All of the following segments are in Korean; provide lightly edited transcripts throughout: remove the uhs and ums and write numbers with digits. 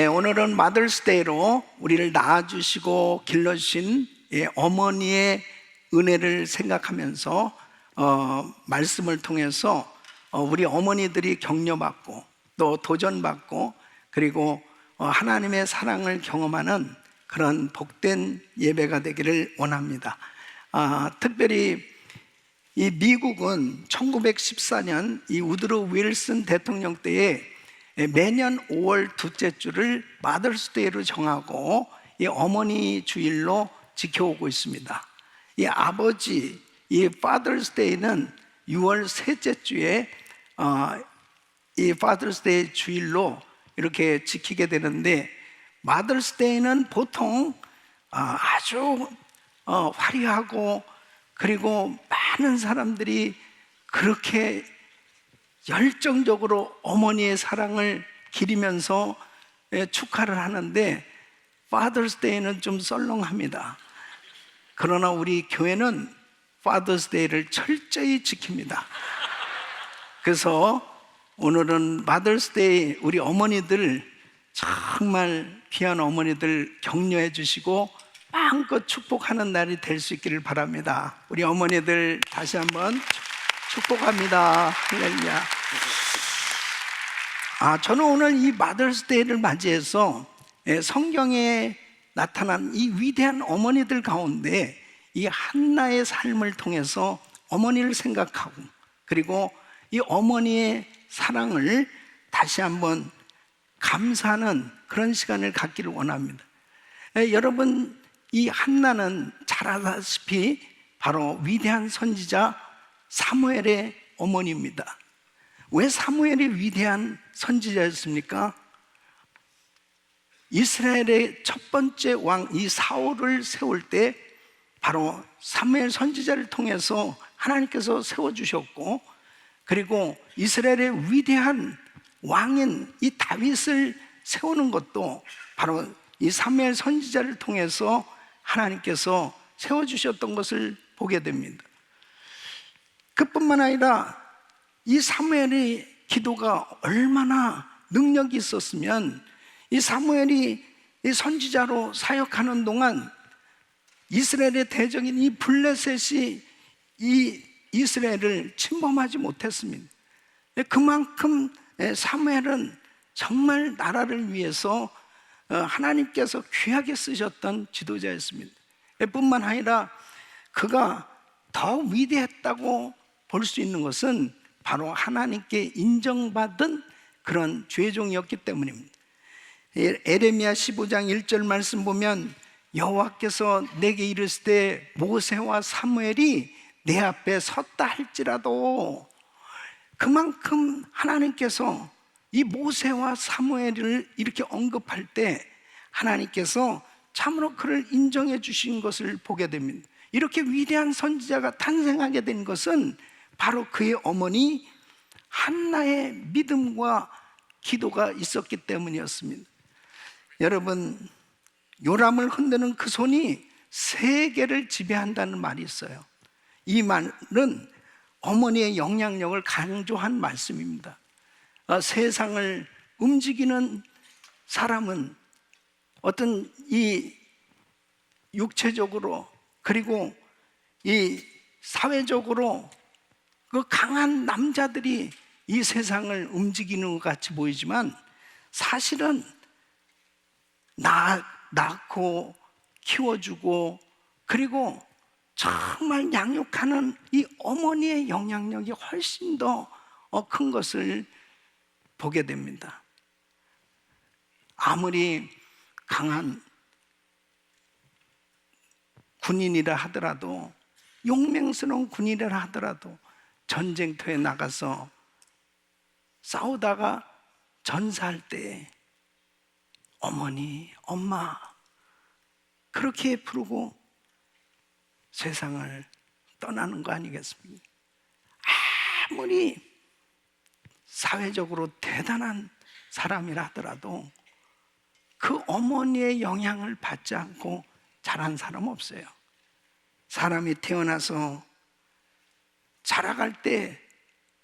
오늘은 마더스데이로 우리를 낳아주시고 길러주신 어머니의 은혜를 생각하면서 말씀을 통해서 우리 어머니들이 격려받고 또 도전받고 그리고 하나님의 사랑을 경험하는 그런 복된 예배가 되기를 원합니다. 특별히 이 미국은 1914년 이 우드로 윌슨 대통령 때에 매년 5월 둘째 주를 마더스데이로 정하고 이 어머니 주일로 지켜오고 있습니다. 이 아버지, 이 파더스데이는 6월 셋째 주에 이 파더스데이 주일로 이렇게 지키게 되는데, 마더스데이는 보통 아주 화려하고 그리고 많은 사람들이 그렇게 열정적으로 어머니의 사랑을 기리면서 축하를 하는데, 파더스데이는 좀 썰렁합니다. 그러나 우리 교회는 파더스데이를 철저히 지킵니다. 그래서 오늘은 마더스데이, 우리 어머니들 정말 귀한 어머니들 격려해 주시고 마음껏 축복하는 날이 될 수 있기를 바랍니다. 우리 어머니들 다시 한번 축복합니다. 할렐루야. 저는 오늘 이 마더스데이를 맞이해서 성경에 나타난 이 위대한 어머니들 가운데 이 한나의 삶을 통해서 어머니를 생각하고 그리고 이 어머니의 사랑을 다시 한번 감사하는 그런 시간을 갖기를 원합니다. 여러분, 이 한나는 잘 아다시피 바로 위대한 선지자 사무엘의 어머니입니다. 왜 사무엘이 위대한 선지자였습니까? 이스라엘의 첫 번째 왕 이 사울을 세울 때 바로 사무엘 선지자를 통해서 하나님께서 세워주셨고, 그리고 이스라엘의 위대한 왕인 이 다윗을 세우는 것도 바로 이 사무엘 선지자를 통해서 하나님께서 세워주셨던 것을 보게 됩니다. 그뿐만 아니라 이 사무엘의 기도가 얼마나 능력이 있었으면 이 사무엘이 이 선지자로 사역하는 동안 이스라엘의 대적인 이 블레셋이 이 이스라엘을 침범하지 못했습니다. 그만큼 사무엘은 정말 나라를 위해서 하나님께서 귀하게 쓰셨던 지도자였습니다. 뿐만 아니라 그가 더 위대했다고 볼 수 있는 것은 바로 하나님께 인정받은 그런 죄종이었기 때문입니다. 에레미야 15장 1절 말씀 보면 여호와께서 내게 이르시되 모세와 사무엘이 내 앞에 섰다 할지라도, 그만큼 하나님께서 이 모세와 사무엘을 이렇게 언급할 때 하나님께서 참으로 그를 인정해 주신 것을 보게 됩니다. 이렇게 위대한 선지자가 탄생하게 된 것은 바로 그의 어머니 한나의 믿음과 기도가 있었기 때문이었습니다. 여러분, 요람을 흔드는 그 손이 세계를 지배한다는 말이 있어요. 이 말은 어머니의 영향력을 강조한 말씀입니다. 세상을 움직이는 사람은 어떤 이 육체적으로 그리고 이 사회적으로 그 강한 남자들이 이 세상을 움직이는 것 같이 보이지만 사실은 낳고 키워주고 그리고 정말 양육하는 이 어머니의 영향력이 훨씬 더 큰 것을 보게 됩니다. 아무리 강한 군인이라 하더라도, 용맹스러운 군인이라 하더라도 전쟁터에 나가서 싸우다가 전사할 때 어머니, 엄마 그렇게 부르고 세상을 떠나는 거 아니겠습니까? 아무리 사회적으로 대단한 사람이라 하더라도 그 어머니의 영향을 받지 않고 자란 사람 없어요. 사람이 태어나서 자라갈 때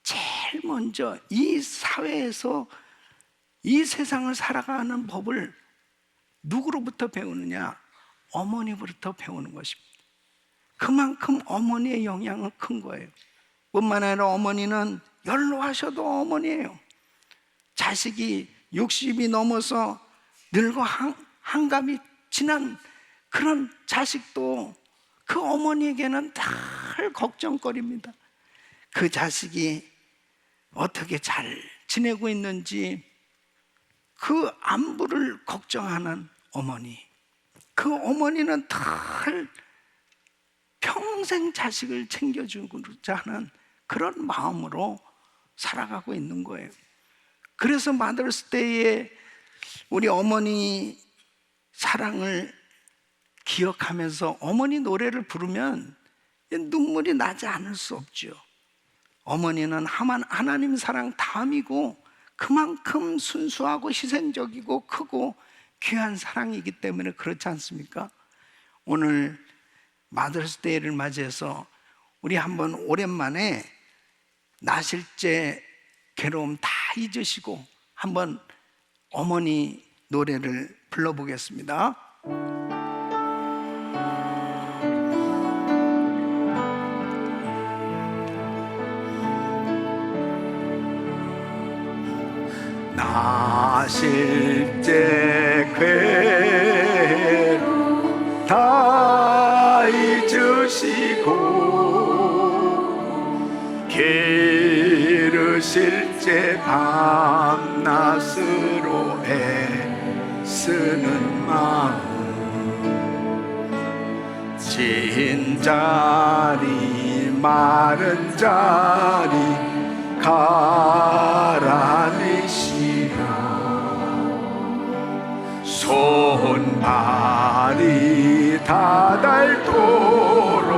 제일 먼저 이 사회에서 이 세상을 살아가는 법을 누구로부터 배우느냐? 어머니부터 배우는 것입니다. 그만큼 어머니의 영향은 큰 거예요. 뿐만 아니라 어머니는 연로하셔도 어머니예요. 자식이 60이 넘어서 늙어 한갑이 지난 그런 자식도 그 어머니에게는 늘 걱정거리입니다. 그 자식이 어떻게 잘 지내고 있는지 그 안부를 걱정하는 어머니, 그 어머니는 늘 평생 자식을 챙겨주고자 하는 그런 마음으로 살아가고 있는 거예요. 그래서 마더스데이에 우리 어머니 사랑을 기억하면서 어머니 노래를 부르면 눈물이 나지 않을 수 없죠. 어머니는 하나님 사랑 다음이고 그만큼 순수하고 희생적이고 크고 귀한 사랑이기 때문에 그렇지 않습니까? 오늘 마더스데이를 맞이해서 우리 한번 오랜만에 나실제 괴로움 다 잊으시고 한번 어머니 노래를 불러보겠습니다. 나실제 괴로움 다 잊으시고 기르실제 밤낮으로 애쓰는 마음 진 자리 마른 자리 가라니시라 손발이 다 닳도록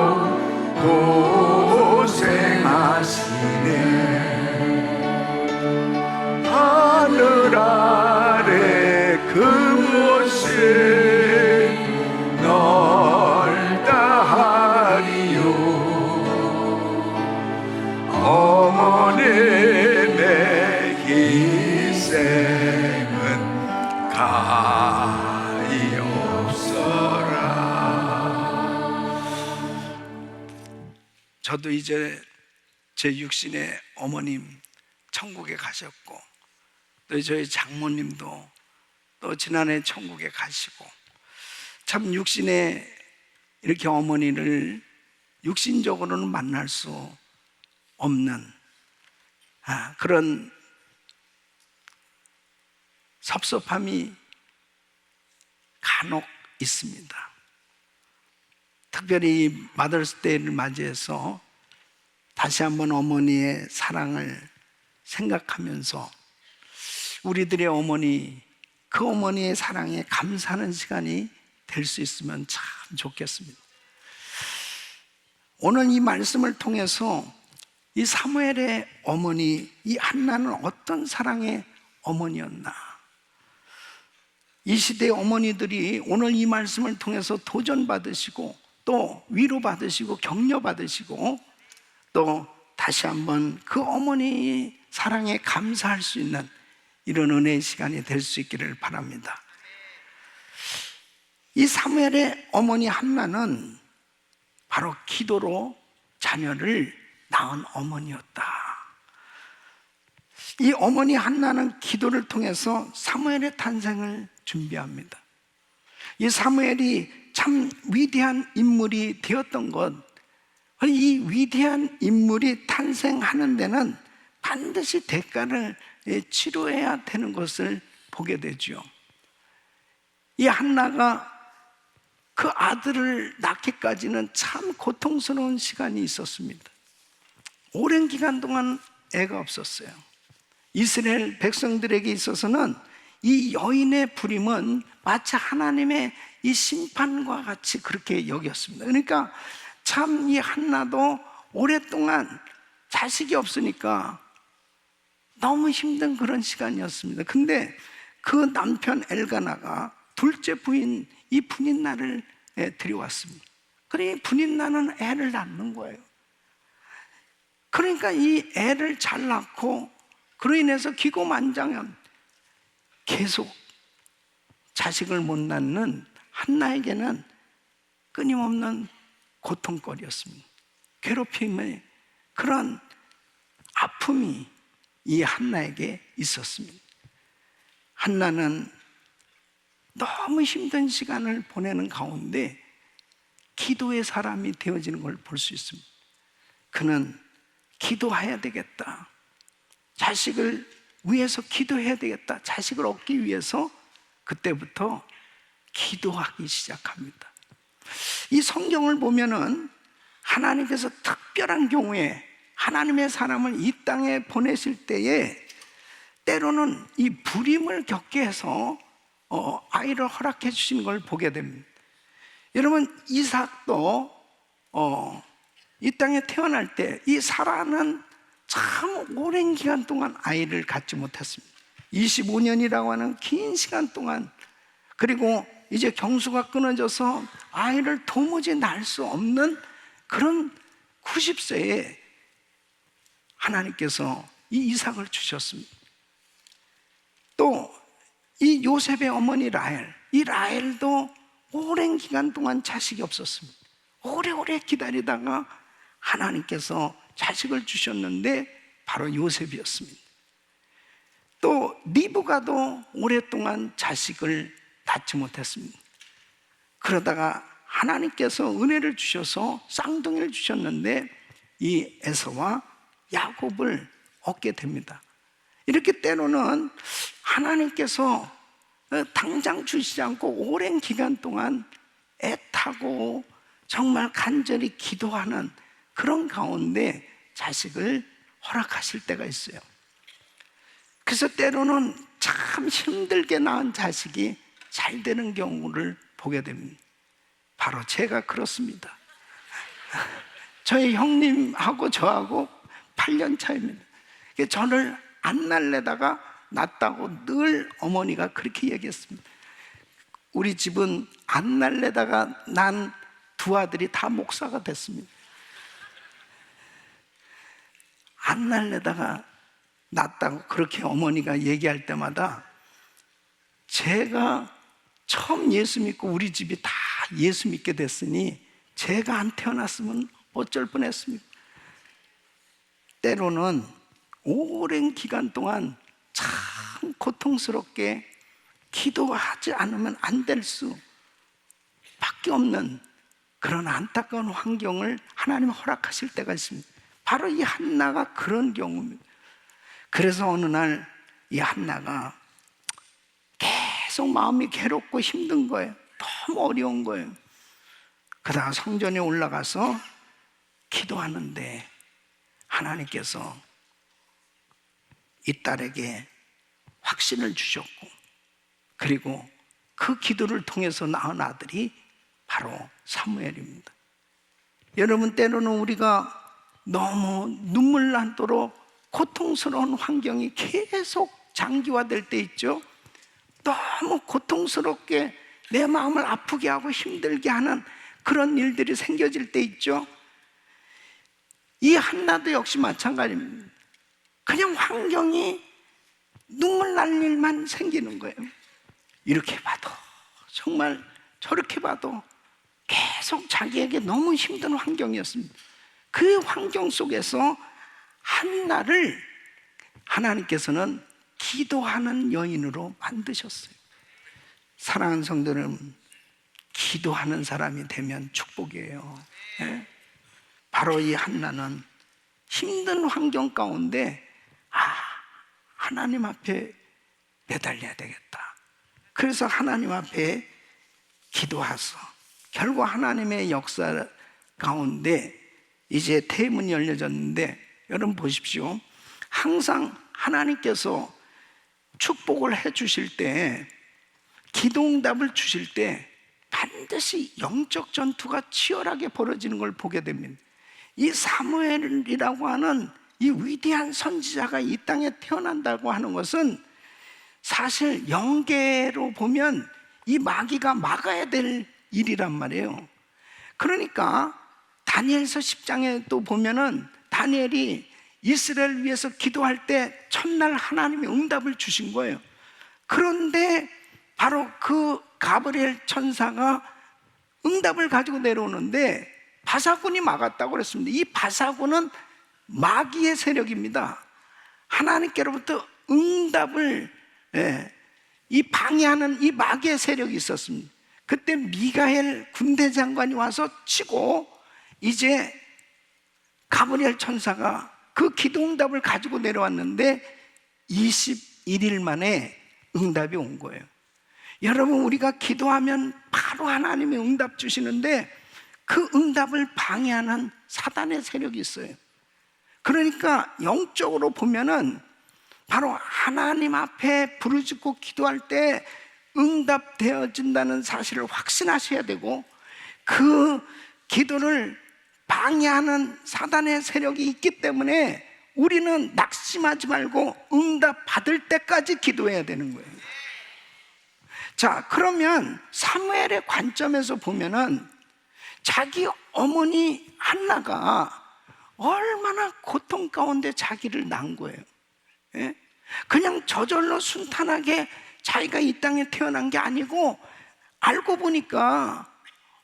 고생하시네 하늘 아래 그 모습 넓다 하리요 어머님의 희생은 가이없어라. 저도 이제 제 육신의 어머님 천국에 가셨고 또 저희 장모님도 또 지난해 천국에 가시고 참 육신에 이렇게 어머니를 육신적으로는 만날 수 없는 그런 섭섭함이 간혹 있습니다. 특별히 마더스데이를 맞이해서 다시 한번 어머니의 사랑을 생각하면서 우리들의 어머니, 그 어머니의 사랑에 감사하는 시간이 될 수 있으면 참 좋겠습니다. 오늘 이 말씀을 통해서 이 사무엘의 어머니, 이 한나는 어떤 사랑의 어머니였나? 이 시대의 어머니들이 오늘 이 말씀을 통해서 도전받으시고 또 위로받으시고 격려받으시고 또 다시 한번 그 어머니의 사랑에 감사할 수 있는 이런 은혜의 시간이 될 수 있기를 바랍니다. 이 사무엘의 어머니 한나는 바로 기도로 자녀를 낳은 어머니였다. 이 어머니 한나는 기도를 통해서 사무엘의 탄생을 준비합니다. 이 사무엘이 참 위대한 인물이 되었던 것, 이 위대한 인물이 탄생하는 데는 반드시 대가를 치러야 되는 것을 보게 되죠. 이 한나가 그 아들을 낳기까지는 참 고통스러운 시간이 있었습니다. 오랜 기간 동안 애가 없었어요. 이스라엘 백성들에게 있어서는 이 여인의 불임은 마치 하나님의 이 심판과 같이 그렇게 여겼습니다. 그러니까 참 이 한나도 오랫동안 자식이 없으니까 너무 힘든 그런 시간이었습니다. 근데 그 남편 엘가나가 둘째 부인 이 분인나를 들여왔습니다. 그러니 분인나는 애를 낳는 거예요. 그러니까 이 애를 잘 낳고 그로 인해서 기고만장한 계속 자식을 못 낳는 한나에게는 끊임없는 고통거리였습니다. 괴롭힘의 그런 아픔이 이 한나에게 있었습니다. 한나는 너무 힘든 시간을 보내는 가운데 기도의 사람이 되어지는 걸 볼 수 있습니다. 그는 기도해야 되겠다, 자식을 위해서 기도해야 되겠다, 자식을 얻기 위해서 그때부터 기도하기 시작합니다. 이 성경을 보면은 하나님께서 특별한 경우에 하나님의 사람을 이 땅에 보내실 때에 때로는 이 불임을 겪게 해서 아이를 허락해 주시는 걸 보게 됩니다. 여러분, 이삭도 이 땅에 태어날 때 이 사라는 참 오랜 기간 동안 아이를 갖지 못했습니다. 25년이라고 하는 긴 시간 동안, 그리고 이제 경수가 끊어져서 아이를 도무지 낳을 수 없는 그런 90세에 하나님께서 이 이삭을 주셨습니다. 또 이 요셉의 어머니 라헬, 이 라헬도 오랜 기간 동안 자식이 없었습니다. 오래오래 기다리다가 하나님께서 자식을 주셨는데 바로 요셉이었습니다. 또 리브가도 오랫동안 자식을 낳지 못했습니다. 그러다가 하나님께서 은혜를 주셔서 쌍둥이를 주셨는데 이 에서와 야곱을 얻게 됩니다. 이렇게 때로는 하나님께서 당장 주시지 않고 오랜 기간 동안 애타고 정말 간절히 기도하는 그런 가운데 자식을 허락하실 때가 있어요. 그래서 때로는 참 힘들게 낳은 자식이 잘 되는 경우를 보게 됩니다. 바로 제가 그렇습니다. 저희 형님하고 저하고 8년 차입니다. 저를 안 낳으려다가 낳았다고 늘 어머니가 그렇게 얘기했습니다. 우리 집은 안 낳으려다가 난 두 아들이 다 목사가 됐습니다. 안 낳으려다가 낳았다고 그렇게 어머니가 얘기할 때마다 제가 처음 예수 믿고 우리 집이 다 예수 믿게 됐으니 제가 안 태어났으면 어쩔 뻔했습니까? 때로는 오랜 기간 동안 참 고통스럽게 기도하지 않으면 안 될 수밖에 없는 그런 안타까운 환경을 하나님 허락하실 때가 있습니다. 바로 이 한나가 그런 경우입니다. 그래서 어느 날 이 한나가 계속 마음이 괴롭고 힘든 거예요. 너무 어려운 거예요. 그러다가 성전에 올라가서 기도하는데 하나님께서 이 딸에게 확신을 주셨고, 그리고 그 기도를 통해서 낳은 아들이 바로 사무엘입니다. 여러분, 때로는 우리가 너무 눈물 나도록 고통스러운 환경이 계속 장기화될 때 있죠. 너무 고통스럽게 내 마음을 아프게 하고 힘들게 하는 그런 일들이 생겨질 때 있죠. 이 한나도 역시 마찬가지입니다. 그냥 환경이 눈물 날 일만 생기는 거예요. 이렇게 봐도 정말 저렇게 봐도 계속 자기에게 너무 힘든 환경이었습니다. 그 환경 속에서 한나를 하나님께서는 기도하는 여인으로 만드셨어요. 사랑하는 성도 여러분, 기도하는 사람이 되면 축복이에요. 네? 바로 이 한나는 힘든 환경 가운데 하나님 앞에 매달려야 되겠다. 그래서 하나님 앞에 기도하서 결국 하나님의 역사 가운데 이제 대문이 열려졌는데, 여러분 보십시오. 항상 하나님께서 축복을 해 주실 때, 기도응답을 주실 때 반드시 영적 전투가 치열하게 벌어지는 걸 보게 됩니다. 이 사무엘이라고 하는 이 위대한 선지자가 이 땅에 태어난다고 하는 것은 사실 영계로 보면 이 마귀가 막아야 될 일이란 말이에요. 그러니까 다니엘서 10장에 또 보면은 다니엘이 이스라엘을 위해서 기도할 때 첫날 하나님이 응답을 주신 거예요. 그런데 바로 그 가브리엘 천사가 응답을 가지고 내려오는데 바사군이 막았다고 그랬습니다. 이 바사군은 마귀의 세력입니다. 하나님께로부터 응답을 이 방해하는 이 마귀의 세력이 있었습니다. 그때 미가엘 군대 장관이 와서 치고 이제 가브리엘 천사가 그 기도 응답을 가지고 내려왔는데 21일 만에 응답이 온 거예요. 여러분, 우리가 기도하면 바로 하나님이 응답 주시는데 그 응답을 방해하는 사단의 세력이 있어요. 그러니까 영적으로 보면은 바로 하나님 앞에 부르짖고 기도할 때 응답되어진다는 사실을 확신하셔야 되고, 그 기도를 방해하는 사단의 세력이 있기 때문에 우리는 낙심하지 말고 응답 받을 때까지 기도해야 되는 거예요. 자, 그러면 사무엘의 관점에서 보면은 자기 어머니 한나가 얼마나 고통 가운데 자기를 낳은 거예요. 예? 그냥 저절로 순탄하게 자기가 이 땅에 태어난 게 아니고, 알고 보니까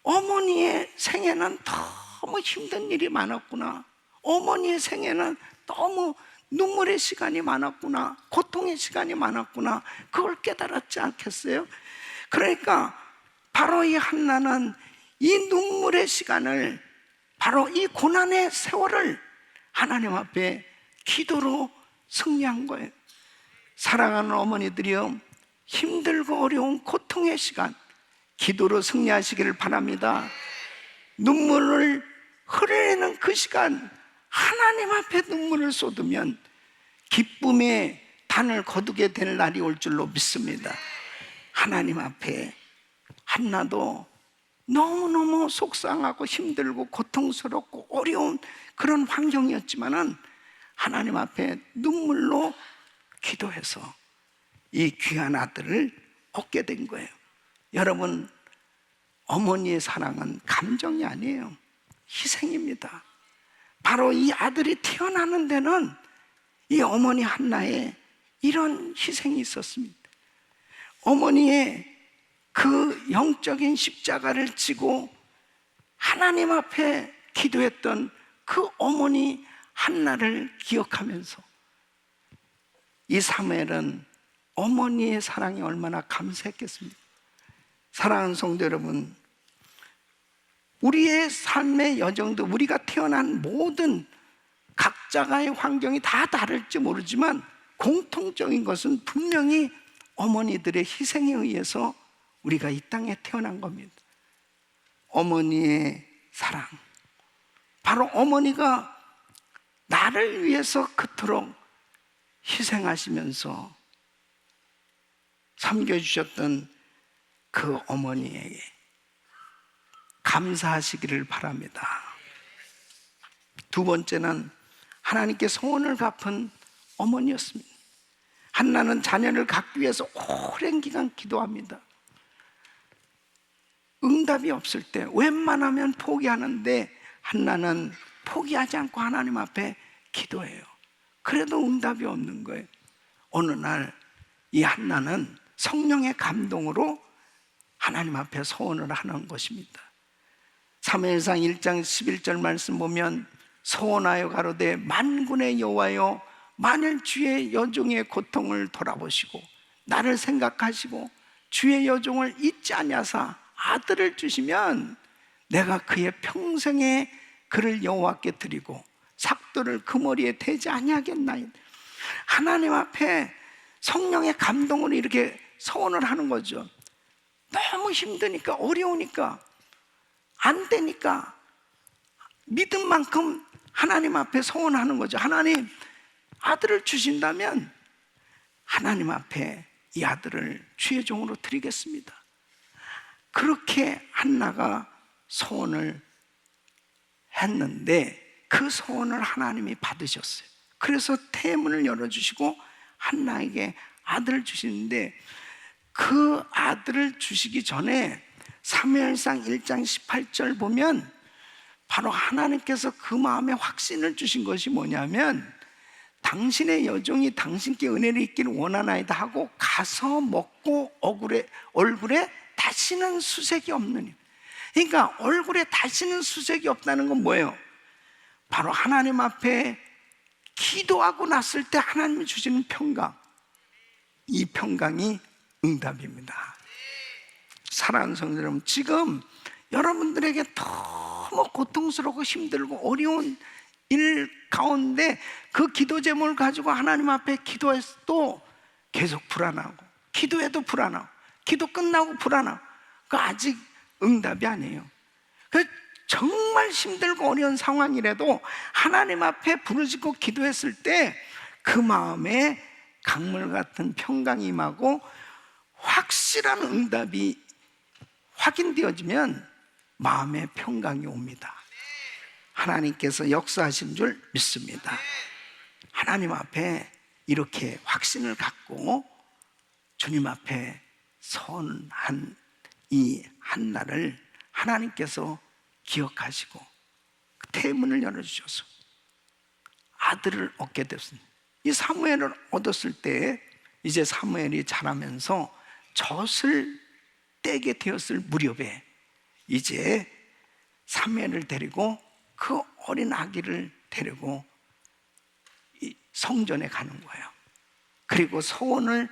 어머니의 생애는 너무 힘든 일이 많았구나, 어머니의 생애는 너무 눈물의 시간이 많았구나, 고통의 시간이 많았구나, 그걸 깨달았지 않겠어요? 그러니까 바로 이 한나는 이 눈물의 시간을, 바로 이 고난의 세월을 하나님 앞에 기도로 승리한 거예요. 사랑하는 어머니들이요, 힘들고 어려운 고통의 시간 기도로 승리하시기를 바랍니다. 눈물을 흘리는 그 시간 하나님 앞에 눈물을 쏟으면 기쁨의 단을 거두게 될 날이 올 줄로 믿습니다. 하나님 앞에 한나도 너무너무 속상하고 힘들고 고통스럽고 어려운 그런 환경이었지만은 하나님 앞에 눈물로 기도해서 이 귀한 아들을 얻게 된 거예요. 여러분, 어머니의 사랑은 감정이 아니에요. 희생입니다. 바로 이 아들이 태어나는 데는 이 어머니 한나의 이런 희생이 있었습니다. 어머니의 그 영적인 십자가를 지고 하나님 앞에 기도했던 그 어머니 한나를 기억하면서 이 사무엘은 어머니의 사랑이 얼마나 감사했겠습니까? 사랑하는 성도 여러분, 우리의 삶의 여정도, 우리가 태어난 모든 각자의 환경이 다 다를지 모르지만 공통적인 것은 분명히 어머니들의 희생에 의해서 우리가 이 땅에 태어난 겁니다. 어머니의 사랑, 바로 어머니가 나를 위해서 그토록 희생하시면서 섬겨주셨던 그 어머니에게 감사하시기를 바랍니다. 두 번째는 하나님께 소원을 갚은 어머니였습니다. 한나는 자녀를 갖기 위해서 오랜 기간 기도합니다. 응답이 없을 때 웬만하면 포기하는데 한나는 포기하지 않고 하나님 앞에 기도해요. 그래도 응답이 없는 거예요. 어느 날 이 한나는 성령의 감동으로 하나님 앞에 소원을 하는 것입니다. 사무엘상 1장 11절 말씀 보면 소원하여 가로되 만군의 여호와여, 만일 주의 여종의 고통을 돌아보시고 나를 생각하시고 주의 여종을 잊지 아니하사 아들을 주시면 내가 그의 평생에 그를 여호와께 드리고 삭도를 그 머리에 대지 아니하겠나이다. 하나님 앞에 성령의 감동으로 이렇게 소원을 하는 거죠. 너무 힘드니까, 어려우니까, 안 되니까 믿은 만큼 하나님 앞에 소원하는 거죠. 하나님, 아들을 주신다면 하나님 앞에 이 아들을 주의 종으로 드리겠습니다. 그렇게 한나가 소원을 했는데 그 소원을 하나님이 받으셨어요. 그래서 태문을 열어주시고 한나에게 아들을 주시는데, 그 아들을 주시기 전에 사무엘상 1장 18절 보면 바로 하나님께서 그 마음에 확신을 주신 것이 뭐냐면, 당신의 여종이 당신께 은혜를 입기를 원하나이다 하고 가서 먹고 얼굴에 다시는 수색이 없느니. 그러니까 얼굴에 다시는 수색이 없다는 건 뭐예요? 바로 하나님 앞에 기도하고 났을 때 하나님이 주시는 평강, 이 평강이 응답입니다. 사랑하는 성도 여러분, 지금 여러분들에게 너무 고통스럽고 힘들고 어려운 일 가운데 그 기도 제목을 가지고 하나님 앞에 기도해도 계속 불안하고, 기도해도 불안하고, 기도 끝나고 불안하고, 그 아직 응답이 아니에요. 정말 힘들고 어려운 상황이라도 하나님 앞에 부르짖고 기도했을 때 그 마음에 강물 같은 평강이 임하고 확실한 응답이 확인되어지면 마음에 평강이 옵니다. 하나님께서 역사하신 줄 믿습니다. 하나님 앞에 이렇게 확신을 갖고 주님 앞에 선한 이 한나를 하나님께서 기억하시고 태문을 열어주셔서 아들을 얻게 됐습니다. 이 사무엘을 얻었을 때 이제 사무엘이 자라면서 젖을 떼게 되었을 무렵에 이제 사무엘을 데리고 그 어린 아기를 데리고 성전에 가는 거예요. 그리고 소원을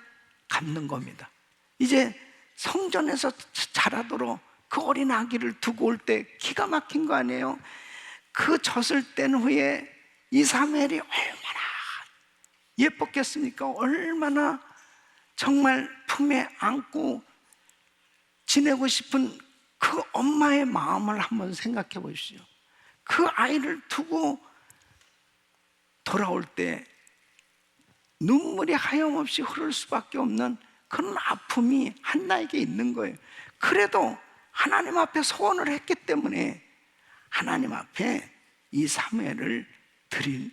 갚는 겁니다. 이제 성전에서 자라도록 그 어린 아기를 두고 올 때 기가 막힌 거 아니에요? 그 젖을 뗀 후에 이 사무엘이 얼마나 예뻤겠습니까? 얼마나 정말 품에 안고 지내고 싶은 그 엄마의 마음을 한번 생각해 보십시오. 그 아이를 두고 돌아올 때 눈물이 하염없이 흐를 수밖에 없는 그런 아픔이 한나에게 있는 거예요. 그래도 하나님 앞에 소원을 했기 때문에 하나님 앞에 이 사무엘을 드린.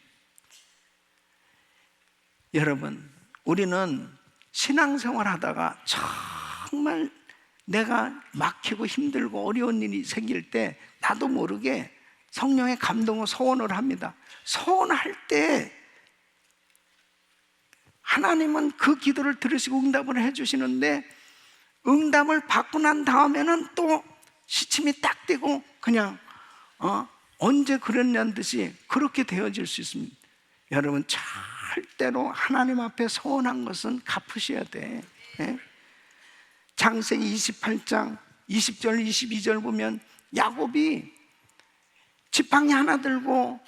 여러분, 우리는 신앙생활 하다가 정말 내가 막히고 힘들고 어려운 일이 생길 때 나도 모르게 성령의 감동을 소원을 합니다. 소원할 때 하나님은 그 기도를 들으시고 응답을 해주시는데, 응답을 받고 난 다음에는 또 시침이 딱 되고 그냥 언제 그랬냐는 듯이 그렇게 되어질 수 있습니다. 여러분, 절대로 하나님 앞에 소원한 것은 갚으셔야 돼. 예? 창세기 28장 20절 22절 보면 야곱이 지팡이 하나 들고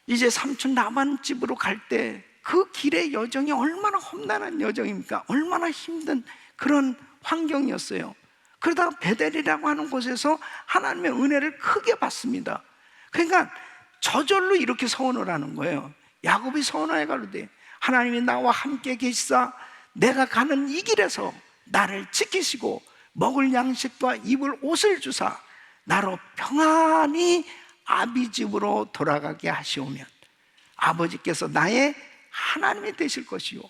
이제 삼촌 라반 집으로 갈 때 그 길의 여정이 얼마나 험난한 여정입니까? 얼마나 힘든 그런 환경이었어요. 그러다가 베델이라고 하는 곳에서 하나님의 은혜를 크게 받습니다. 그러니까 저절로 이렇게 소원을 하는 거예요. 야곱이 소원하여 가로되 하나님이 나와 함께 계시사 내가 가는 이 길에서 나를 지키시고 먹을 양식과 입을 옷을 주사 나로 평안히 아비 집으로 돌아가게 하시오면 아버지께서 나의 하나님이 되실 것이요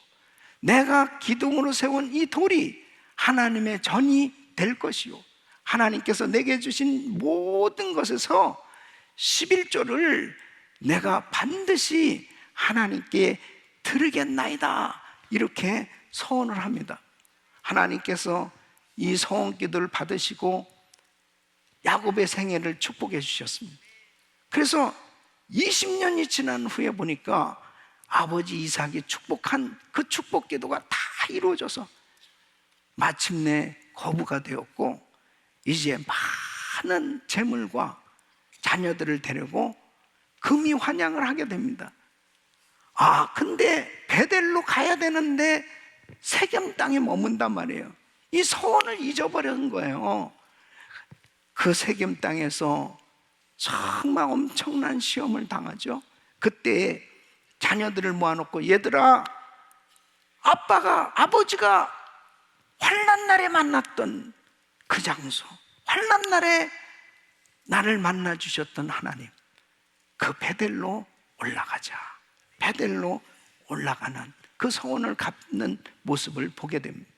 내가 기둥으로 세운 이 돌이 하나님의 전이 될 것이요 하나님께서 내게 주신 모든 것에서 11조를 내가 반드시 하나님께 드리겠나이다, 이렇게 소원을 합니다. 하나님께서 이 소원 기도를 받으시고 야곱의 생애를 축복해 주셨습니다. 그래서 20년이 지난 후에 보니까 아버지 이삭이 축복한 그 축복 기도가 다 이루어져서 마침내 거부가 되었고 이제 많은 재물과 자녀들을 데리고 금이 환양을 하게 됩니다. 근데 베델로 가야 되는데 세겜 땅에 머문단 말이에요. 이 소원을 잊어버린 거예요. 그 세겜 땅에서 정말 엄청난 시험을 당하죠. 그때 자녀들을 모아놓고 얘들아, 아버지가 환난 날에 만났던 그 장소, 환난 날에 나를 만나 주셨던 하나님, 그 베델로 올라가자. 베델로 올라가는 그 소원을 갚는 모습을 보게 됩니다.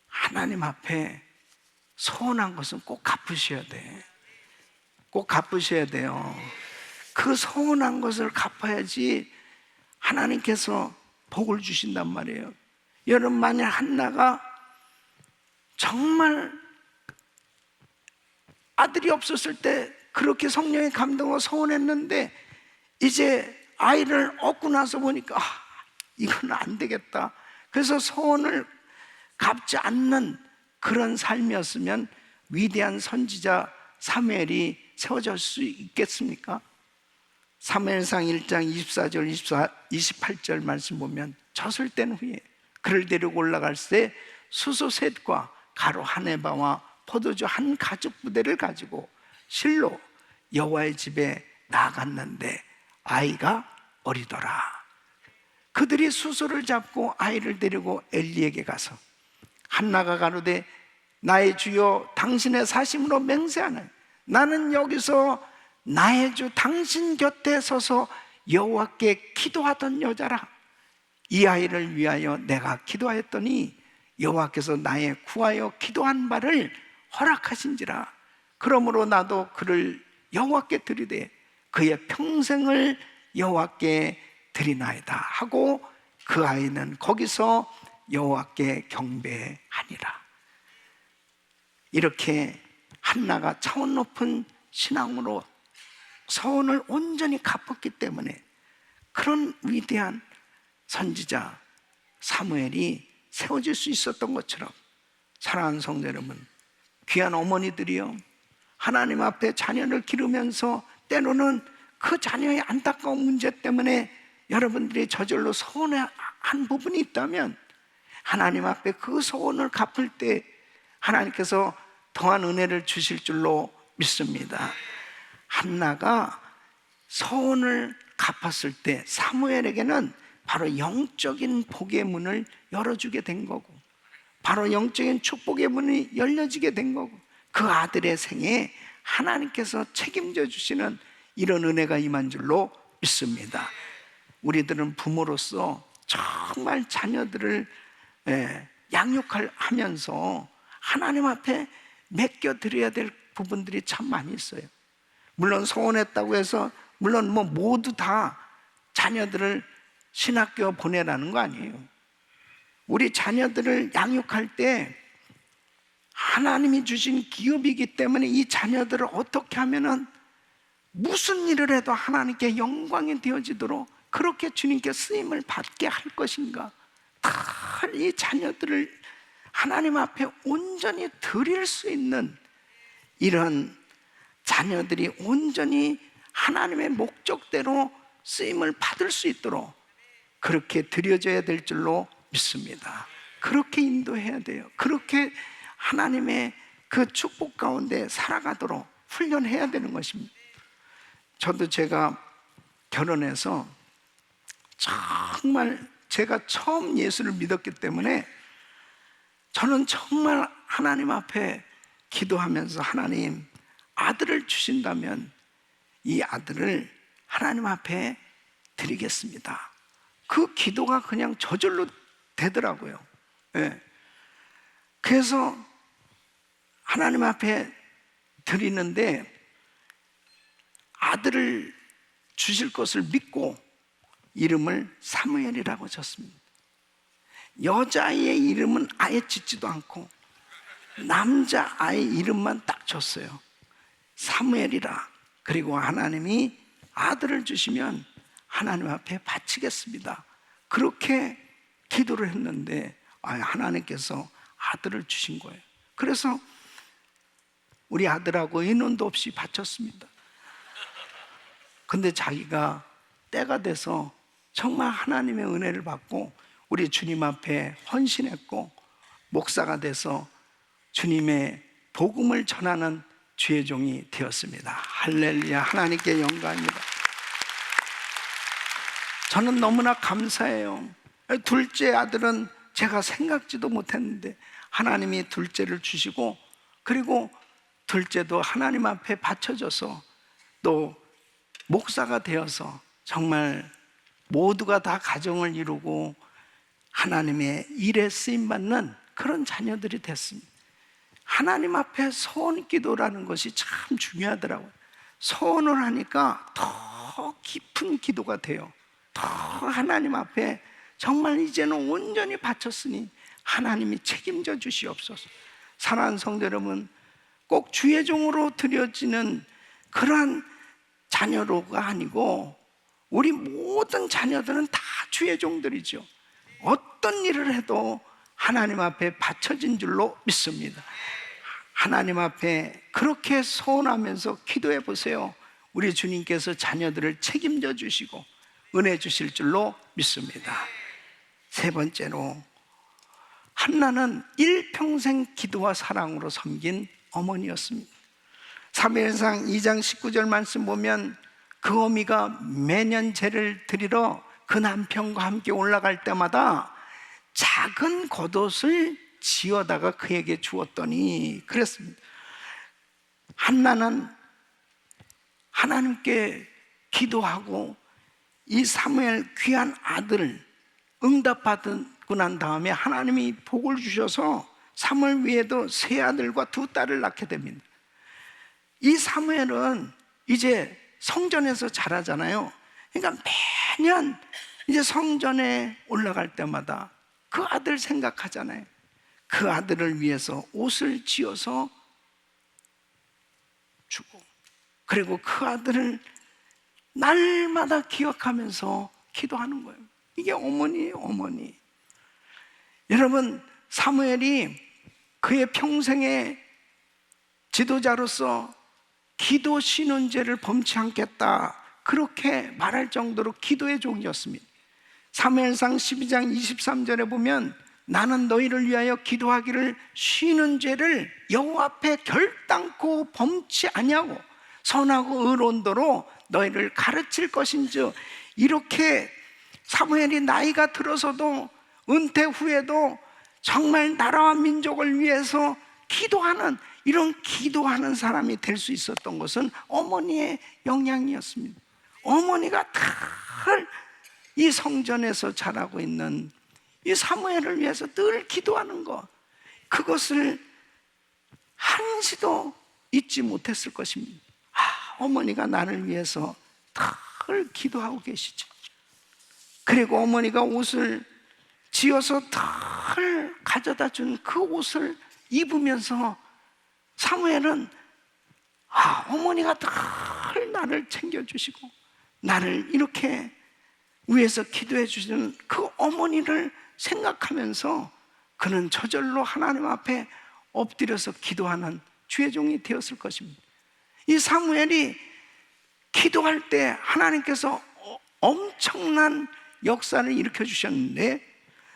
하나님 앞에 소원한 것은 꼭 갚으셔야 돼. 꼭 갚으셔야 돼요. 그 소원한 것을 갚아야지 하나님께서 복을 주신단 말이에요. 여러분, 만약 한나가 정말 아들이 없었을 때 그렇게 성령의 감동을 소원했는데 이제 아이를 얻고 나서 보니까 이건 안 되겠다. 그래서 소원을 갚지 않는 그런 삶이었으면 위대한 선지자 사무엘이 세워질 수 있겠습니까? 사무엘상 1장 24절 28절 말씀 보면 젖을 뗀 후에 그를 데리고 올라갈 때 수소 셋과 가루 한 에바와 포도주 한 가죽 부대를 가지고 실로 여호와의 집에 나아갔는데 아이가 어리더라. 그들이 수소를 잡고 아이를 데리고 엘리에게 가서 한나가 가로되 나의 주여 당신의 사심으로 맹세하는 나는 여기서 나의 주 당신 곁에 서서 여호와께 기도하던 여자라. 이 아이를 위하여 내가 기도하였더니 여호와께서 나의 구하여 기도한 바를 허락하신지라. 그러므로 나도 그를 여호와께 드리되 그의 평생을 여호와께 드리나이다 하고 그 아이는 거기서 여호와께 경배하니라. 이렇게 한나가 차원 높은 신앙으로 서원을 온전히 갚았기 때문에 그런 위대한 선지자 사무엘이 세워질 수 있었던 것처럼, 사랑하는 성도 여러분, 귀한 어머니들이요, 하나님 앞에 자녀를 기르면서 때로는 그 자녀의 안타까운 문제 때문에 여러분들이 저절로 서운한 부분이 있다면 하나님 앞에 그 서운을 갚을 때 하나님께서 더한 은혜를 주실 줄로 믿습니다. 한나가 서운을 갚았을 때 사무엘에게는 바로 영적인 복의 문을 열어주게 된 거고, 바로 영적인 축복의 문이 열려지게 된 거고, 그 아들의 생에 하나님께서 책임져 주시는 이런 은혜가 임한 줄로 믿습니다. 우리들은 부모로서 정말 자녀들을 양육하면서 하나님 앞에 맡겨드려야 될 부분들이 참 많이 있어요. 물론 소원했다고 해서 물론 모두 다 자녀들을 신학교 보내라는 거 아니에요. 우리 자녀들을 양육할 때 하나님이 주신 기업이기 때문에 이 자녀들을 어떻게 하면은 무슨 일을 해도 하나님께 영광이 되어지도록 그렇게 주님께 쓰임을 받게 할 것인가, 다 이 자녀들을 하나님 앞에 온전히 드릴 수 있는 이런 자녀들이 온전히 하나님의 목적대로 쓰임을 받을 수 있도록 그렇게 드려져야 될 줄로 믿습니다. 그렇게 인도해야 돼요. 그렇게 하나님의 그 축복 가운데 살아가도록 훈련해야 되는 것입니다. 저도 제가 결혼해서 정말 제가 처음 예수를 믿었기 때문에 저는 정말 하나님 앞에 기도하면서 하나님, 아들을 주신다면 이 아들을 하나님 앞에 드리겠습니다. 그 기도가 그냥 저절로 되더라고요. 그래서 하나님 앞에 드리는데 아들을 주실 것을 믿고 이름을 사무엘이라고 졌습니다. 여자아이의 이름은 아예 짓지도 않고 남자아이 이름만 딱 줬어요. 사무엘이라. 그리고 하나님이 아들을 주시면 하나님 앞에 바치겠습니다. 그렇게 기도를 했는데 하나님께서 아들을 주신 거예요. 그래서 우리 아들하고 인원도 없이 바쳤습니다. 근데 자기가 때가 돼서 정말 하나님의 은혜를 받고 우리 주님 앞에 헌신했고 목사가 돼서 주님의 복음을 전하는 주의 종이 되었습니다. 할렐루야. 하나님께 영광입니다. 저는 너무나 감사해요. 둘째 아들은 제가 생각지도 못했는데 하나님이 둘째를 주시고, 그리고 둘째도 하나님 앞에 바쳐져서 또 목사가 되어서 정말 모두가 다 가정을 이루고 하나님의 일에 쓰임받는 그런 자녀들이 됐습니다. 하나님 앞에 소원 기도라는 것이 참 중요하더라고요. 소원을 하니까 더 깊은 기도가 돼요. 더 하나님 앞에 정말 이제는 온전히 바쳤으니 하나님이 책임져 주시옵소서. 사랑하는 성도 여러분, 꼭 주의 종으로 드려지는 그러한 자녀로가 아니고 우리 모든 자녀들은 다 주의 종들이죠. 어떤 일을 해도 하나님 앞에 바쳐진 줄로 믿습니다. 하나님 앞에 그렇게 소원하면서 기도해 보세요. 우리 주님께서 자녀들을 책임져 주시고 은혜 주실 줄로 믿습니다. 세 번째로, 한나는 일평생 기도와 사랑으로 섬긴 어머니였습니다. 사무엘상 2장 19절 말씀 보면 그 어미가 매년 제를 드리러 그 남편과 함께 올라갈 때마다 작은 겉옷을 지어다가 그에게 주었더니 그랬습니다. 한나는 하나님께 기도하고 이 사무엘 귀한 아들 응답받고 난 다음에 하나님이 복을 주셔서 사무엘 위에도 세 아들과 두 딸을 낳게 됩니다. 이 사무엘은 이제 성전에서 자라잖아요. 그러니까 매년 이제 성전에 올라갈 때마다 그 아들 생각하잖아요. 그 아들을 위해서 옷을 지어서 주고, 그리고 그 아들을 날마다 기억하면서 기도하는 거예요. 이게 어머니예요, 어머니. 여러분, 사무엘이 그의 평생의 지도자로서 기도 신원제를 범치 않겠다, 그렇게 말할 정도로 기도의 종이었습니다. 사무엘상 12장 23절에 보면 나는 너희를 위하여 기도하기를 쉬는 죄를 여호와 앞에 결단코 범치 아니하고 선하고 의로운도로 너희를 가르칠 것인즉, 이렇게 사무엘이 나이가 들어서도 은퇴 후에도 정말 나라와 민족을 위해서 기도하는, 이런 기도하는 사람이 될 수 있었던 것은 어머니의 영향이었습니다. 어머니가 늘 이 성전에서 자라고 있는 이 사무엘을 위해서 늘 기도하는 것, 그것을 한시도 잊지 못했을 것입니다. 어머니가 나를 위해서 늘 기도하고 계시죠. 그리고 어머니가 옷을 지어서 늘 가져다 준 그 옷을 입으면서 사무엘은 어머니가 늘 나를 챙겨주시고 나를 이렇게 위해서 기도해 주시는 그 어머니를 생각하면서 그는 저절로 하나님 앞에 엎드려서 기도하는 주의 종이 되었을 것입니다. 이 사무엘이 기도할 때 하나님께서 엄청난 역사를 일으켜 주셨는데,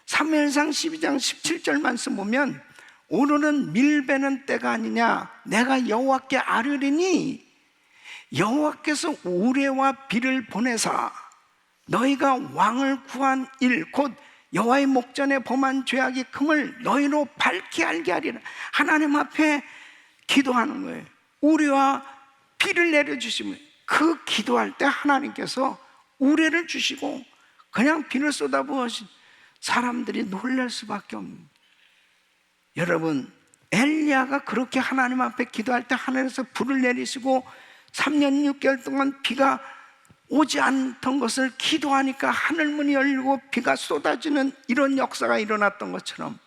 사무엘상 12장 17절 말씀 보면 오늘은 밀베는 때가 아니냐, 내가 여호와께 아뢰리니 여호와께서 우레와 비를 보내사 너희가 왕을 구한 일 곧 여호와의 목전에 범한 죄악이 금을 너희로 밝히 알게 하리라. 하나님 앞에 기도하는 거예요. 우레와 비를 내려주시면 그 기도할 때 하나님께서 우레를 주시고 그냥 비를 쏟아부으신 사람들이 놀랄 수밖에 없는. 여러분, 엘리야가 그렇게 하나님 앞에 기도할 때 하늘에서 불을 내리시고 3년 6개월 동안 비가 오지 않던 것을 기도하니까 하늘문이 열리고 비가 쏟아지는 이런 역사가 일어났던 것처럼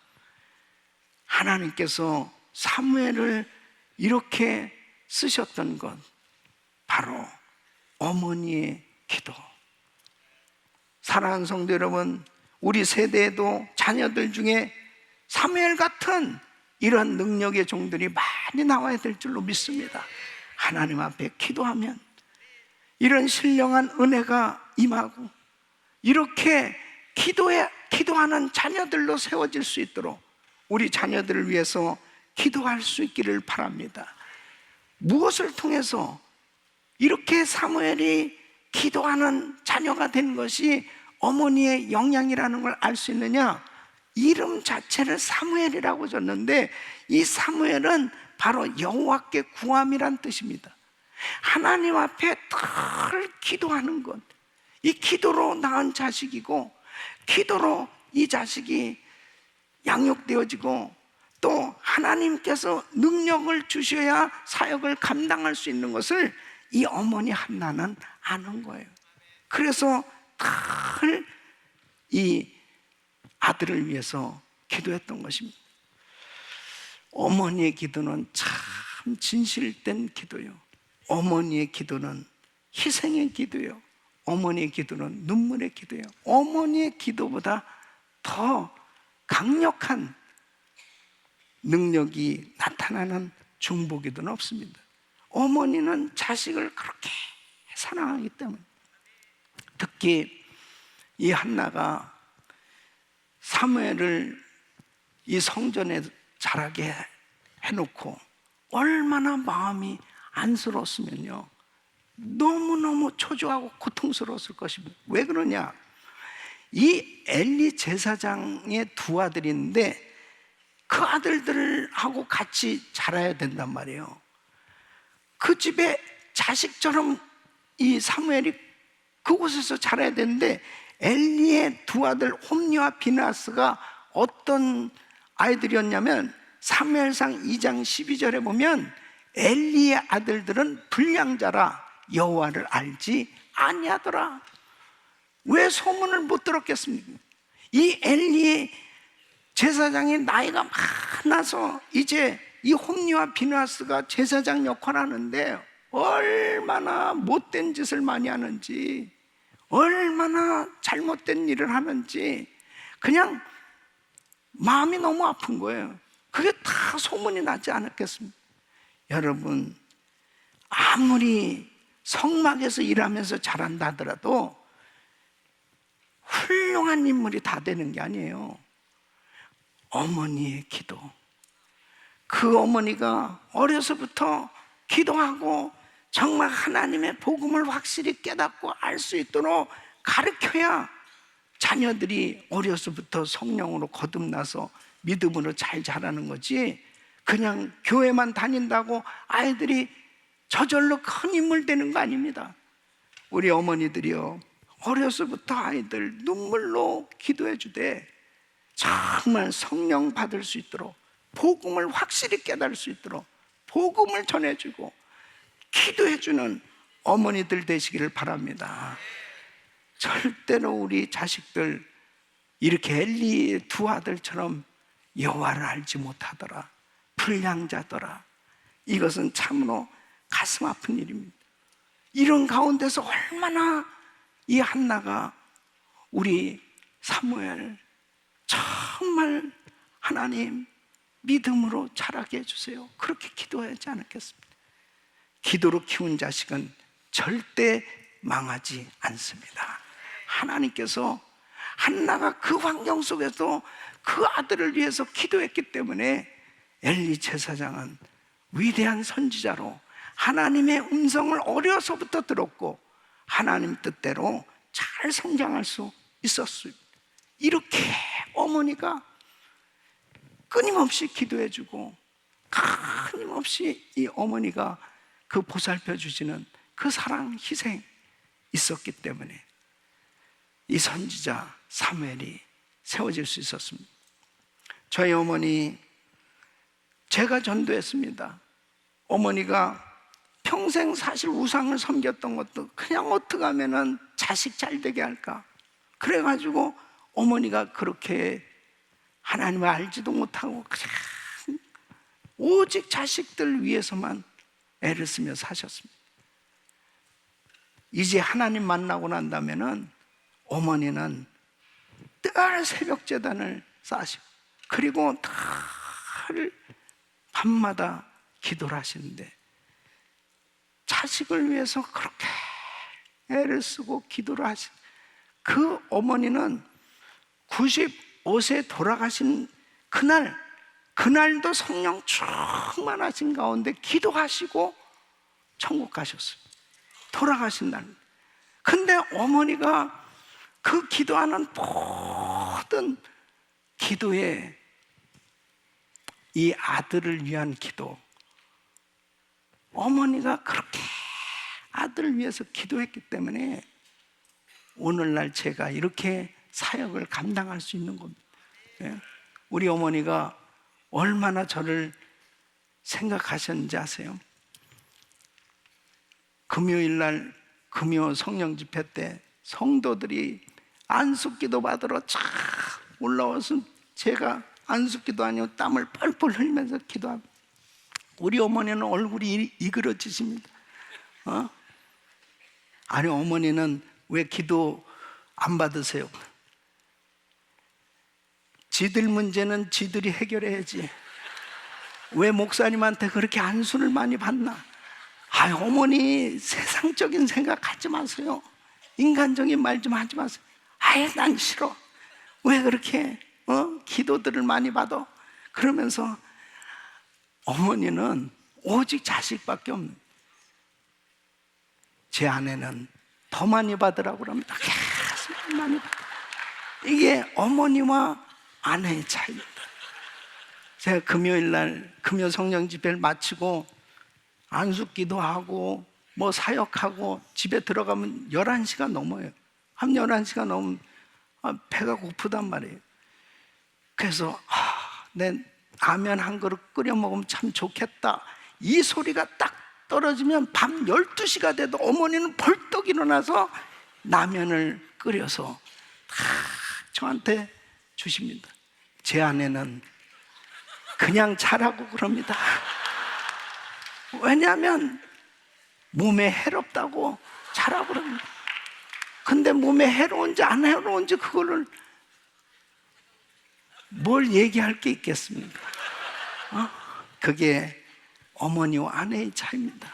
하나님께서 사무엘을 이렇게 쓰셨던 것, 바로 어머니의 기도. 사랑하는 성도 여러분, 우리 세대에도 자녀들 중에 사무엘 같은 이런 능력의 종들이 많이 나와야 될 줄로 믿습니다. 하나님 앞에 기도하면 이런 신령한 은혜가 임하고 이렇게 기도하는 자녀들로 세워질 수 있도록 우리 자녀들을 위해서 기도할 수 있기를 바랍니다. 무엇을 통해서 이렇게 사무엘이 기도하는 자녀가 된 것이 어머니의 영향이라는 걸 알 수 있느냐? 이름 자체를 사무엘이라고 줬는데 이 사무엘은 바로 여호와께 구함이란 뜻입니다. 하나님 앞에 늘 기도하는 것, 이 기도로 낳은 자식이고 기도로 이 자식이 양육되어지고 또 하나님께서 능력을 주셔야 사역을 감당할 수 있는 것을 이 어머니 한나는 아는 거예요. 그래서 늘 이 아들을 위해서 기도했던 것입니다. 어머니의 기도는 참 진실된 기도요. 어머니의 기도는 희생의 기도요. 어머니의 기도는 눈물의 기도요. 어머니의 기도보다 더 강력한 능력이 나타나는 중보기도는 없습니다. 어머니는 자식을 그렇게 사랑하기 때문에. 특히 이 한나가 사무엘을 이 성전에 자라게 해놓고 얼마나 마음이 안쓰러웠으면요, 너무너무 초조하고 고통스러웠을 것입니다. 왜 그러냐? 이 엘리 제사장의 두 아들인데 그 아들들하고 같이 자라야 된단 말이에요. 그 집에 자식처럼 이 사무엘이 그곳에서 자라야 되는데, 엘리의 두 아들 홈리와 비나스가 어떤 아이들이었냐면, 사무엘상 2장 12절에 보면 엘리의 아들들은 불량자라 여호와를 알지 아니하더라. 왜 소문을 못 들었겠습니까? 이 엘리의 제사장이 나이가 많아서 이제 이 홈리와 비나스가 제사장 역할을 하는데 얼마나 못된 짓을 많이 하는지, 얼마나 잘못된 일을 하는지 그냥 마음이 너무 아픈 거예요. 그게 다 소문이 나지 않았겠습니까? 여러분, 아무리 성막에서 일하면서 잘한다 하더라도 훌륭한 인물이 다 되는 게 아니에요. 어머니의 기도, 그 어머니가 어려서부터 기도하고 정말 하나님의 복음을 확실히 깨닫고 알 수 있도록 가르쳐야 자녀들이 어려서부터 성령으로 거듭나서 믿음으로 잘 자라는 거지, 그냥 교회만 다닌다고 아이들이 저절로 큰 인물 되는 거 아닙니다. 우리 어머니들이요, 어려서부터 아이들 눈물로 기도해 주되 정말 성령 받을 수 있도록, 복음을 확실히 깨달을 수 있도록 복음을 전해주고 기도해주는 어머니들 되시기를 바랍니다. 절대로 우리 자식들 이렇게 엘리의 두 아들처럼 여호와를 알지 못하더라, 불량자더라, 이것은 참으로 가슴 아픈 일입니다. 이런 가운데서 얼마나 이 한나가 우리 사무엘 정말 하나님 믿음으로 자라게 해주세요, 그렇게 기도하지 않았겠습니까? 기도로 키운 자식은 절대 망하지 않습니다. 하나님께서 한나가 그 환경 속에서 그 아들을 위해서 기도했기 때문에 엘리 제사장은 위대한 선지자로 하나님의 음성을 어려서부터 들었고 하나님 뜻대로 잘 성장할 수 있었습니다. 이렇게 어머니가 끊임없이 기도해주고 끊임없이 이 어머니가 그 보살펴 주시는 그 사랑, 희생 있었기 때문에 이 선지자 사무엘이 세워질 수 있었습니다. 저희 어머니, 제가 전도했습니다. 어머니가 평생 사실 우상을 섬겼던 것도 그냥 어떻게 하면은 자식 잘 되게 할까, 그래가지고 어머니가 그렇게 하나님을 알지도 못하고 그냥 오직 자식들 위해서만 애를 쓰며 사셨습니다. 이제 하나님 만나고 난다면은 어머니는 늘 새벽 제단을 쌓으시고 그리고 늘 밤마다 기도를 하시는데, 자식을 위해서 그렇게 애를 쓰고 기도를 하신 그 어머니는 95세 돌아가신 그날도 성령 충만하신 가운데 기도하시고 천국 가셨어요. 돌아가신 날. 근데 어머니가 그 기도하는 모든 기도에 이 아들을 위한 기도, 어머니가 그렇게 아들을 위해서 기도했기 때문에 오늘날 제가 이렇게 사역을 감당할 수 있는 겁니다. 우리 어머니가 얼마나 저를 생각하셨는지 아세요? 금요일 날 금요 성령 집회 때 성도들이 안숙기도 받으러 쫙 올라와서 제가 안숙기도 아니고 땀을 뻘뻘 흘리면서 기도합니다. 우리 어머니는 얼굴이 이그러지십니다. 아니, 어머니는 왜 기도 안 받으세요? 지들 문제는 지들이 해결해야지. 왜 목사님한테 그렇게 안수를 많이 받나? 아유, 어머니 세상적인 생각 하지 마세요. 인간적인 말 좀 하지 마세요. 아예 난 싫어. 왜 그렇게 기도들을 많이 받아? 그러면서 어머니는 오직 자식밖에 없는, 제 아내는 더 많이 받으라고 그럽니다. 계속 많이 받아. 이게 어머니와 아내의 차이입니다. 제가 금요일날 금요 성령 집회를 마치고 안숙기도 하고 뭐 사역하고 집에 들어가면 11시가 넘어요. 한 11시가 넘으면 배가 고프단 말이에요. 그래서 내 라면 한 그릇 끓여 먹으면 참 좋겠다, 이 소리가 딱 떨어지면 밤 12시가 돼도 어머니는 벌떡 일어나서 라면을 끓여서 다 저한테 주십니다. 제 아내는 그냥 자라고 그럽니다. 왜냐하면 몸에 해롭다고 자라고 그럽니다. 근데 몸에 해로운지 안 해로운지 그거를 뭘 얘기할 게 있겠습니까? 그게 어머니와 아내의 차이입니다.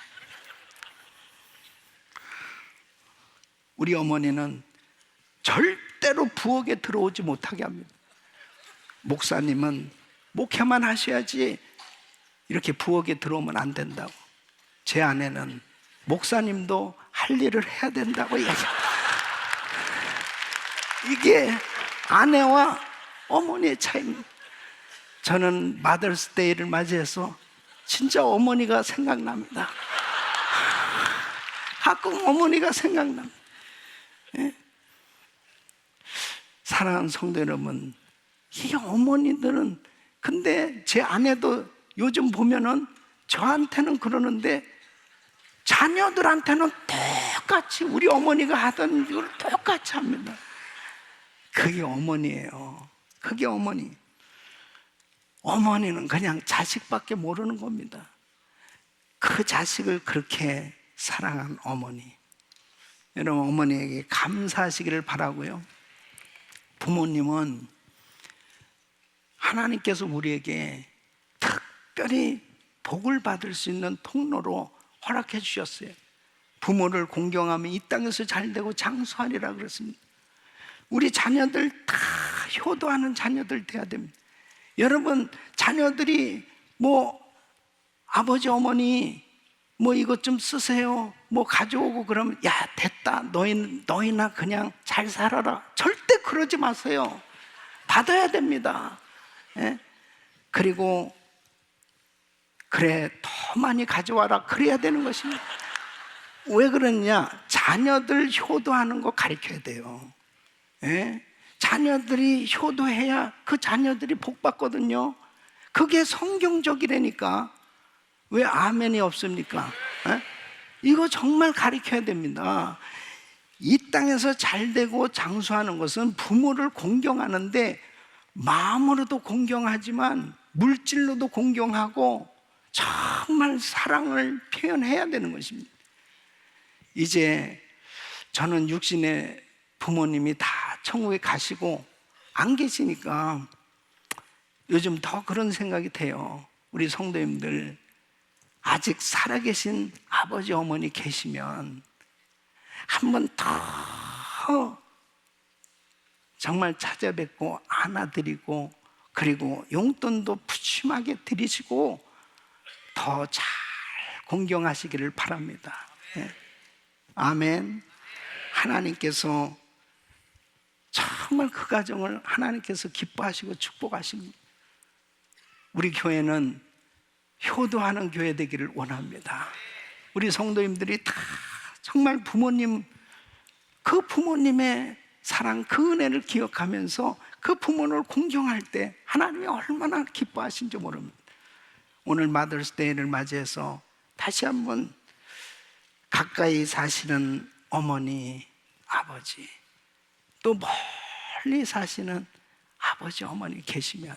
우리 어머니는 절대로 부엌에 들어오지 못하게 합니다. 목사님은 목회만 하셔야지 이렇게 부엌에 들어오면 안 된다고. 제 아내는 목사님도 할 일을 해야 된다고 얘기합니다. 이게 아내와 어머니의 차이입니다. 저는 마더스데이를 맞이해서 진짜 어머니가 생각납니다. 가끔 어머니가 생각납니다. 예? 사랑하는 성도 여러분, 이 어머니들은, 근데 제 아내도 요즘 보면은 저한테는 그러는데 자녀들한테는 똑같이 우리 어머니가 하던 걸 똑같이 합니다. 그게 어머니예요. 그게 어머니. 어머니는 그냥 자식밖에 모르는 겁니다. 그 자식을 그렇게 사랑한 어머니, 여러분 어머니에게 감사하시기를 바라고요. 부모님은 하나님께서 우리에게 특별히 복을 받을 수 있는 통로로 허락해 주셨어요. 부모를 공경하면 이 땅에서 잘되고 장수하리라 그랬습니다. 우리 자녀들 다 효도하는 자녀들 돼야 됩니다. 여러분 자녀들이 뭐 아버지 어머니 뭐 이것 좀 쓰세요 뭐 가져오고 그러면 야 됐다, 너희나 그냥 잘 살아라, 절대 그러지 마세요. 받아야 됩니다. 예? 그리고 그래 더 많이 가져와라, 그래야 되는 것입니다. 왜 그러냐? 자녀들 효도하는 거 가르쳐야 돼요. 예? 자녀들이 효도해야 그 자녀들이 복 받거든요. 그게 성경적이라니까. 왜 아멘이 없습니까? 예? 이거 정말 가르쳐야 됩니다. 이 땅에서 잘되고 장수하는 것은 부모를 공경하는데 마음으로도 공경하지만 물질로도 공경하고 정말 사랑을 표현해야 되는 것입니다. 이제 저는 육신의 부모님이 다 천국에 가시고 안 계시니까 요즘 더 그런 생각이 돼요. 우리 성도님들 아직 살아계신 아버지 어머니 계시면 한 번 더 정말 찾아뵙고 안아드리고 그리고 용돈도 푸짐하게 드리시고 더 잘 공경하시기를 바랍니다. 예. 아멘. 하나님께서 정말 그 가정을 하나님께서 기뻐하시고 축복하십니다. 우리 교회는 효도하는 교회 되기를 원합니다. 우리 성도님들이 다 정말 부모님, 그 부모님의 사랑, 그 은혜를 기억하면서 그 부모를 공경할 때 하나님이 얼마나 기뻐하신지 모릅니다. 오늘 마더스데이를 맞이해서 다시 한번 가까이 사시는 어머니, 아버지, 또 멀리 사시는 아버지, 어머니 계시면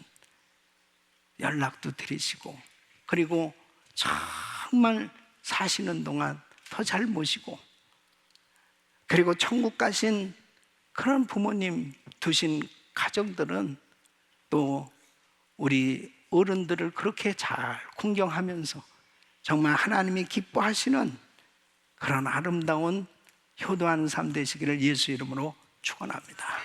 연락도 드리시고, 그리고 정말 사시는 동안 더 잘 모시고, 그리고 천국 가신 그런 부모님 두신 가정들은 또 우리 어른들을 그렇게 잘 궁경하면서 정말 하나님이 기뻐하시는 그런 아름다운 효도하는 삶 되시기를 예수 이름으로 축원합니다.